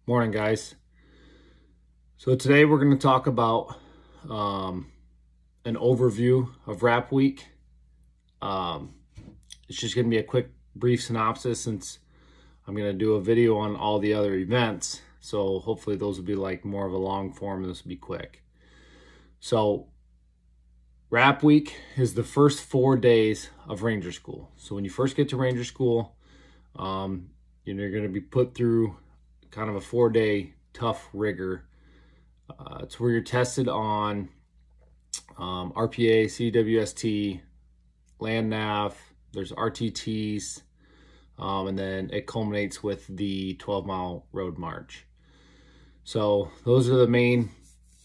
Morning, guys. So today we're going to talk about an overview of Wrap Week. Um, it's just going to be a quick, brief synopsis since I'm going to do a video on all the other events. So hopefully those will be like more of a long form and this will be quick. So Wrap Week is the first 4 days of Ranger School. So when you first get to Ranger School, you're going to be put through kind of a 4-day tough rigor. It's where you're tested on RPA, CWST, land nav, there's RTTs, and then it culminates with the 12-mile road march. So those are the main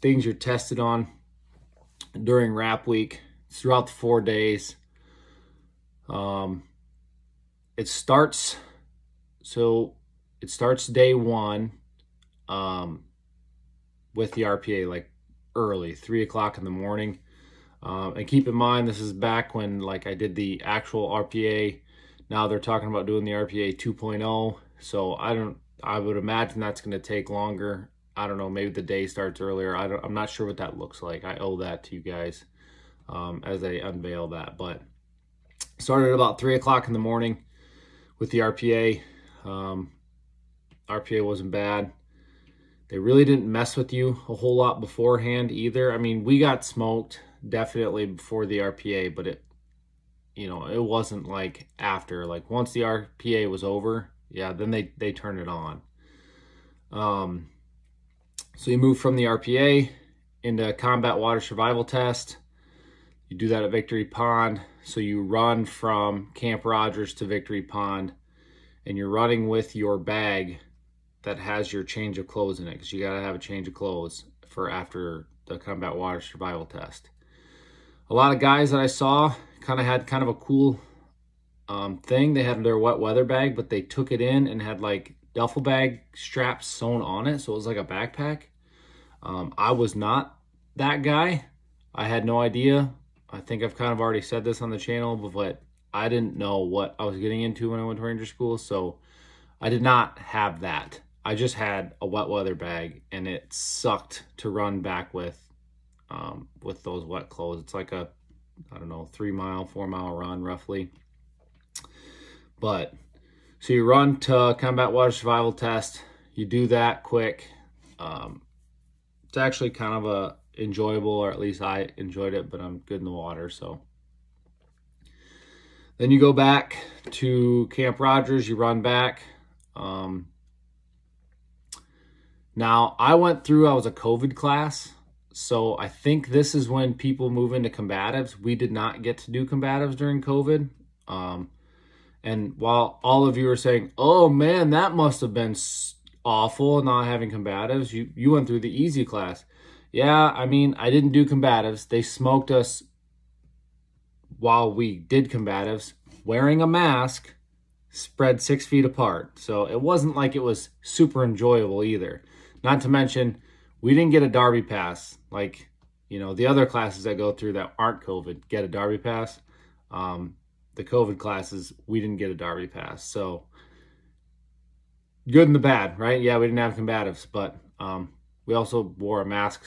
things you're tested on during Wrap Week. It's throughout the 4 days. It starts day one with the RPA, like early, 3 o'clock in the morning. And keep in mind, this is back when like I did the actual RPA. Now they're talking about doing the RPA 2.0. So I would imagine that's going to take longer. I don't know, maybe the day starts earlier. I'm not sure what that looks like. I owe that to you guys as I unveil that. But started at about 3 o'clock in the morning with the RPA. RPA wasn't bad. They really didn't mess with you a whole lot beforehand either. I mean, we got smoked definitely before the RPA, but it wasn't like after. Like once the RPA was over, yeah, then they turned it on. So you move from the RPA into combat water survival test. You do that at Victory Pond. So you run from Camp Rogers to Victory Pond, and you're running with your bag that has your change of clothes in it, because you got to have a change of clothes for after the combat water survival test. A lot of guys that I saw had a cool thing. They had their wet weather bag, but they took it in and had like duffel bag straps sewn on it, so it was like a backpack. I was not that guy. I had no idea. I think I've kind of already said this on the channel, but I didn't know what I was getting into when I went to Ranger School, so I did not have that. I just had a wet weather bag, and it sucked to run back with those wet clothes. It's like a, 3-mile, 4-mile run roughly. But so you run to combat water survival test. You do that quick. It's actually kind of a enjoyable, or at least I enjoyed it, but I'm good in the water. So then you go back to Camp Rogers. You run back. Now, I was a COVID class, so I think this is when people move into combatives. We did not get to do combatives during COVID. And while all of you are saying, oh man, that must have been awful not having combatives, you went through the easy class. Yeah, I mean, I didn't do combatives. They smoked us while we did combatives, wearing a mask, spread 6 feet apart. So it wasn't like it was super enjoyable either. Not to mention, we didn't get a Derby pass. Like, the other classes I go through that aren't COVID get a Derby pass. The COVID classes, we didn't get a Derby pass. So good and the bad, right? Yeah, we didn't have combatives, but we also wore a mask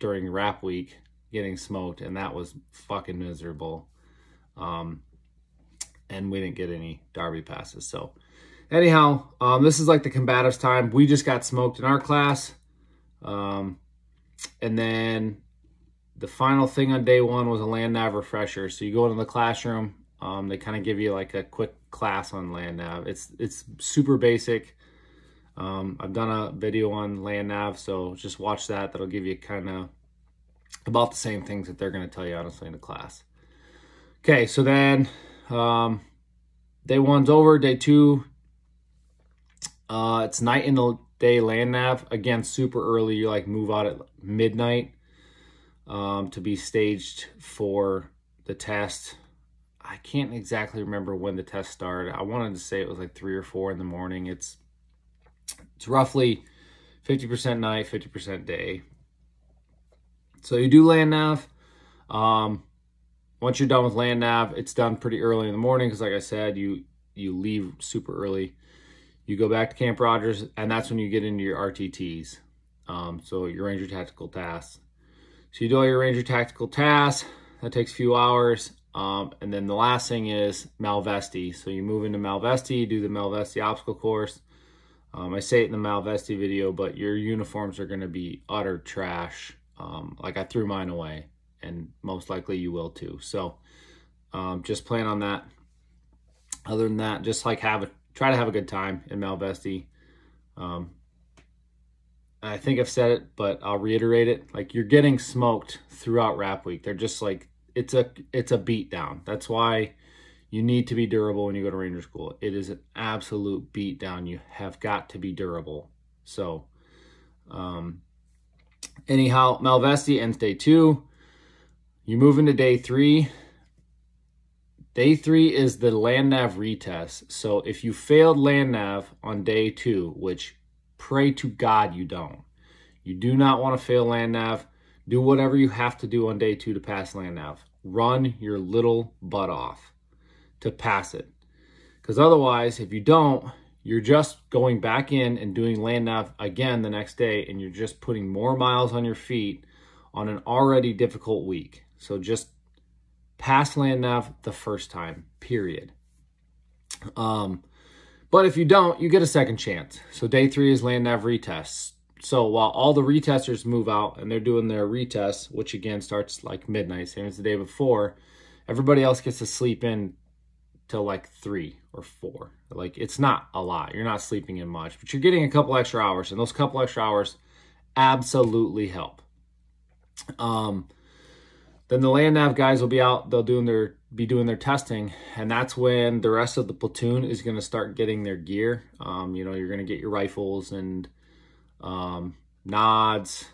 during Wrap Week getting smoked, and that was fucking miserable. And we didn't get any Derby passes. So anyhow, this is like the combatives time. We just got smoked in our class. And then the final thing on day one was a land nav refresher. So you go into the classroom. They kind of give you like a quick class on land nav. It's super basic. I've done a video on land nav, so just watch that. That'll give you kind of about the same things that they're going to tell you, honestly, in the class. Okay, so then day one's over. Day two, it's night in the day land nav. Again, super early. You like move out at midnight to be staged for the test. I can't exactly remember when the test started. I wanted to say it was like 3 or 4 in the morning. It's roughly 50% night, 50% day. So you do land nav. Once you're done with land nav, it's done pretty early in the morning because, like I said, you leave super early. You go back to Camp Rogers, and that's when you get into your RTTs. So your Ranger Tactical Tasks. So you do all your Ranger Tactical Tasks. That takes a few hours. And then the last thing is Malvesti. So you move into Malvesti, do the Malvesti obstacle course. I say it in the Malvesti video, but your uniforms are going to be utter trash. Like I threw mine away, and most likely you will too. So just plan on that. Other than that, just like try to have a good time in Malvesti. I think I've said it, but I'll reiterate it. Like, you're getting smoked throughout Rap Week. They're just like, it's a beat down. That's why you need to be durable when you go to Ranger School. It is an absolute beat down. You have got to be durable. So, anyhow, Malvesti ends day 2. You move into day 3. Day 3 is the land nav retest. So if you failed land nav on day 2, which pray to God you don't. You do not want to fail land nav. Do whatever you have to do on day 2 to pass land nav. Run your little butt off to pass it. Because otherwise, if you don't, you're just going back in and doing land nav again the next day, and you're just putting more miles on your feet on an already difficult week. So just pass land nav the first time, period. But if you don't, you get a second chance. So day 3 is land nav retests. So while all the retesters move out and they're doing their retests, which again starts like midnight, same as the day before, everybody else gets to sleep in till like 3 or 4. Like, it's not a lot. You're not sleeping in much, but you're getting a couple extra hours, and those couple extra hours absolutely help. Then the land nav guys will be out. They'll be doing their testing, and that's when the rest of the platoon is going to start getting their gear. You know, you're going to get your rifles and nods.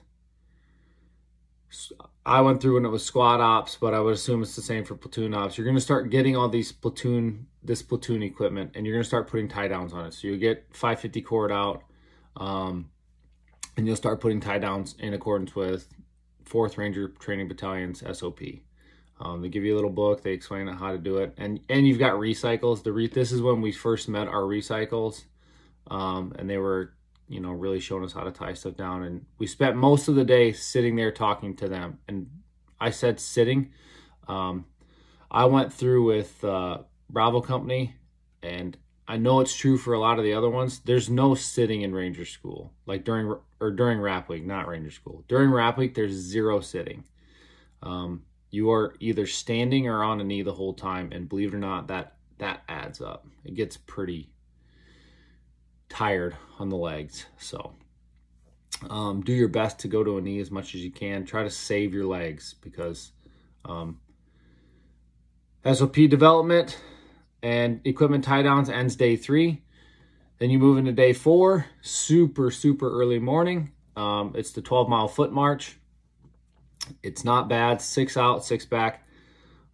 I went through when it was squad ops, but I would assume it's the same for platoon ops. You're going to start getting all this platoon equipment, and you're going to start putting tie downs on it. So you get 550 cord out, and you'll start putting tie downs in accordance with 4th Ranger Training Battalion's SOP. They give you a little book. They explain how to do it, and you've got recycles. This is when we first met our recycles, and they were, you know, really showing us how to tie stuff down. And we spent most of the day sitting there talking to them. And I said sitting. I went through with Bravo Company, and I know it's true for a lot of the other ones. There's no sitting in Ranger School, like during Rap Week, not Ranger School. During Rap Week, there's 0 sitting. You are either standing or on a knee the whole time, and believe it or not, that adds up. It gets pretty tired on the legs. So do your best to go to a knee as much as you can. Try to save your legs, because SOP development and equipment tie downs ends day 3. Then you move into day 4, super early morning. It's the 12-mile foot march. It's not bad. 6 out, 6 back.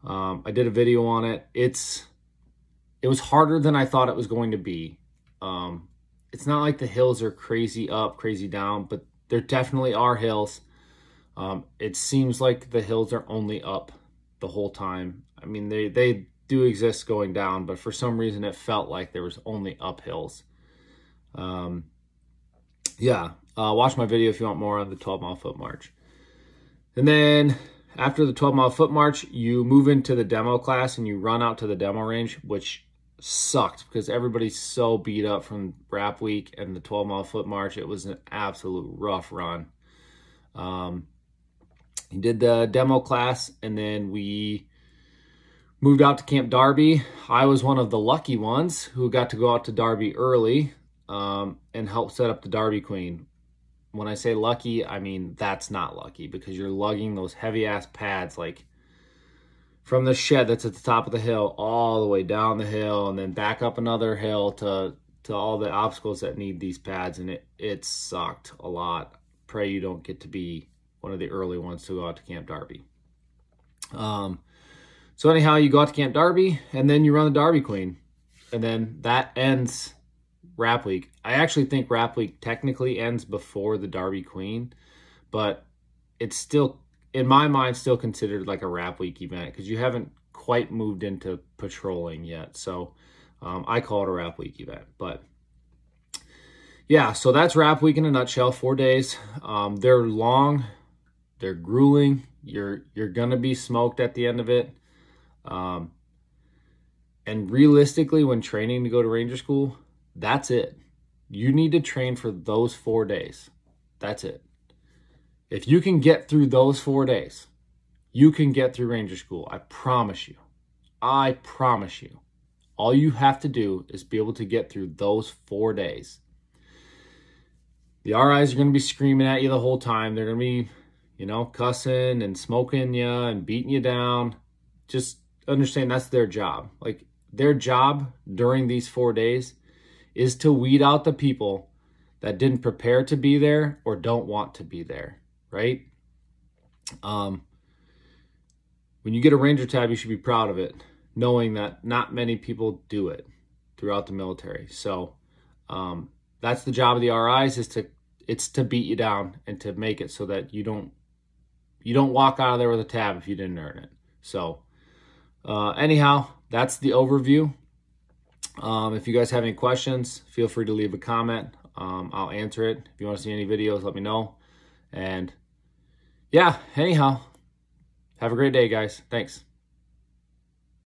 I did a video on it. It was harder than I thought it was going to be. It's not like the hills are crazy up, crazy down, but there definitely are hills. It seems like the hills are only up the whole time. I mean, they do exist going down, but for some reason it felt like there was only up hills. Watch my video if you want more on the 12-mile foot march. And then after the 12-mile foot march, you move into the demo class and you run out to the demo range, which sucked because everybody's so beat up from Rap Week and the 12-mile foot march. It was an absolute rough run. We did the demo class, and then we moved out to Camp Darby. I was one of the lucky ones who got to go out to Darby early and help set up the Darby Queen. When I say lucky, I mean that's not lucky, because you're lugging those heavy-ass pads like from the shed that's at the top of the hill all the way down the hill and then back up another hill to all the obstacles that need these pads, and it sucked a lot. Pray you don't get to be one of the early ones to go out to Camp Darby. So anyhow, you go out to Camp Darby, and then you run the Darby Queen, and then that ends Rap Week. I actually think Rap Week technically ends before the Darby Queen, but it's still, in my mind, still considered like a Rap Week event because you haven't quite moved into patrolling yet. So I call it a Rap Week event. But yeah, so that's Rap Week in a nutshell. 4 days. They're long, they're grueling. You're gonna be smoked at the end of it. Um, and realistically, when training to go to Ranger School, that's it. You need to train for those 4 days. That's it. If you can get through those 4 days, you can get through Ranger School. I promise you. I promise you. All you have to do is be able to get through those 4 days. The RIs are going to be screaming at you the whole time. They're going to be, cussing and smoking you and beating you down. Just understand that's their job. Like, their job during these 4 days is to weed out the people that didn't prepare to be there or don't want to be there, right? When you get a Ranger tab, you should be proud of it, knowing that not many people do it throughout the military. So that's the job of the RIs, it's to beat you down and to make it so that you don't walk out of there with a tab if you didn't earn it. So anyhow, that's the overview. If you guys have any questions, feel free to leave a comment. I'll answer it. If you want to see any videos, let me know. And yeah, anyhow, have a great day, guys. Thanks.